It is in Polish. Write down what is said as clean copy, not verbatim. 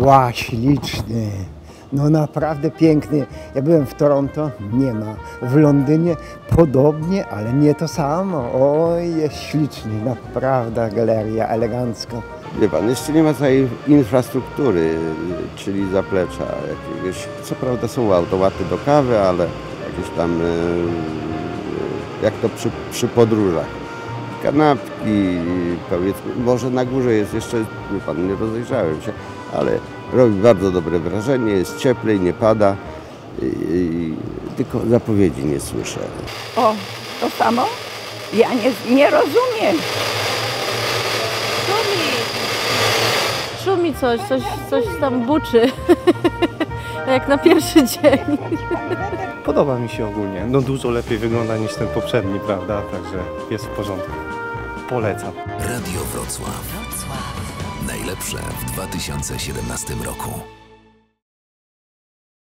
Ła, śliczny. No naprawdę piękny. Ja byłem w Toronto, nie ma. W Londynie podobnie, ale nie to samo. Oj, jest śliczny, naprawdę galeria elegancka. Wie pan, jeszcze nie ma całej infrastruktury, czyli zaplecza jakiegoś. Co prawda są automaty do kawy, ale jakieś tam, jak to przy podróżach. Kanapki, powiedzmy, może na górze jest jeszcze, wie pan, nie rozejrzałem się, ale robi bardzo dobre wrażenie, jest cieplej, nie pada, tylko zapowiedzi nie słyszę. O, to samo? Ja nie rozumiem. Szumi coś tam buczy, jak na pierwszy dzień. Podoba mi się ogólnie, no dużo lepiej wygląda niż ten poprzedni, prawda, także jest w porządku. Polecam. Radio Wrocław. Najlepsze w 2017 roku.